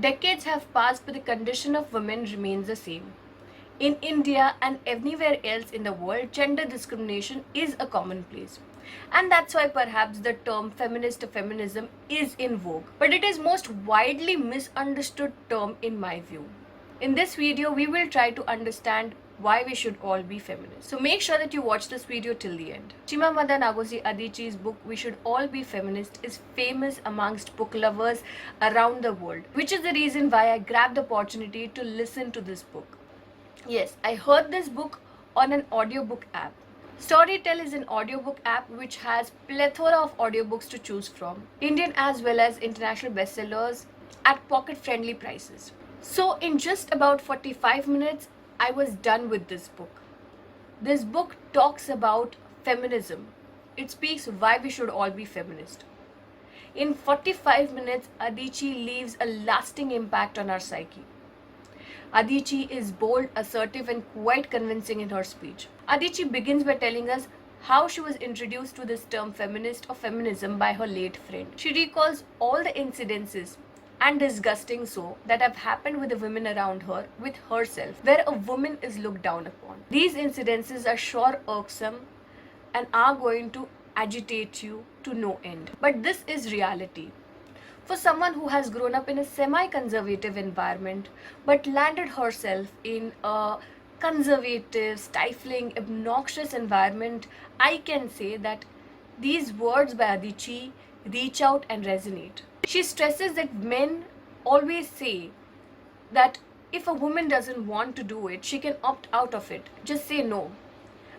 Decades have passed, but the condition of women remains the same. In India and everywhere else in the world, gender discrimination is a commonplace. And that's why perhaps the term feminist or feminism is in vogue. But it is most widely misunderstood term in my view. In this video, we will try to understand why we should all be feminists. So make sure that you watch this video till the end. Chimamanda Ngozi Adichie's book We Should All Be Feminist is famous amongst book lovers around the world, which is the reason why I grabbed the opportunity to listen to this book. Yes, I heard this book on an audiobook app. Storytel is an audiobook app which has plethora of audiobooks to choose from, Indian as well as international bestsellers at pocket-friendly prices. So in just about 45 minutes, I was done with this book. This book talks about feminism. It speaks why we should all be feminist. In 45 minutes, Adichie leaves a lasting impact on our psyche. Adichie is bold, assertive, and quite convincing in her speech. Adichie begins by telling us how she was introduced to this term feminist or feminism by her late friend. She recalls all the incidences, and disgusting so, that have happened with the women around her, with herself, where a woman is looked down upon. These incidences are sure irksome and are going to agitate you to no end. But this is reality. For someone who has grown up in a semi-conservative environment but landed herself in a conservative, stifling, obnoxious environment, I can say that these words by Adichie reach out and resonate. She stresses that men always say that if a woman doesn't want to do it, she can opt out of it. Just say no.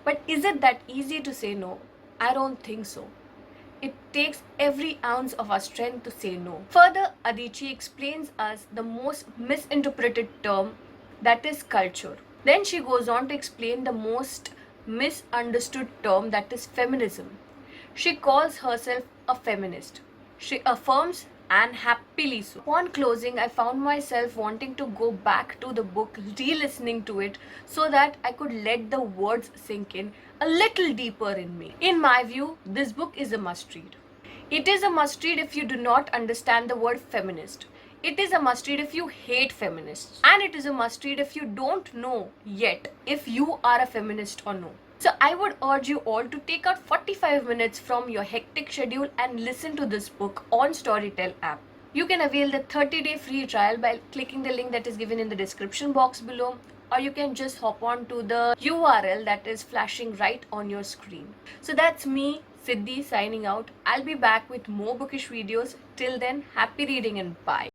But is it that easy to say no? I don't think so. It takes every ounce of our strength to say no. Further, Adichie explains us the most misinterpreted term, that is culture. Then she goes on to explain the most misunderstood term, that is feminism. She calls herself a feminist. She affirms, and happily so. Upon closing, I found myself wanting to go back to the book, re-listening to it so that I could let the words sink in a little deeper in me. In my view, this book is a must read. It is a must read if you do not understand the word feminist. It is a must read if you hate feminists. And it is a must read if you don't know yet if you are a feminist or no. So I would urge you all to take out 45 minutes from your hectic schedule and listen to this book on Storytel app. You can avail the 30-day free trial by clicking the link that is given in the description box below, or you can just hop on to the URL that is flashing right on your screen. So that's me, Siddhi, signing out. I'll be back with more bookish videos. Till then, happy reading and bye.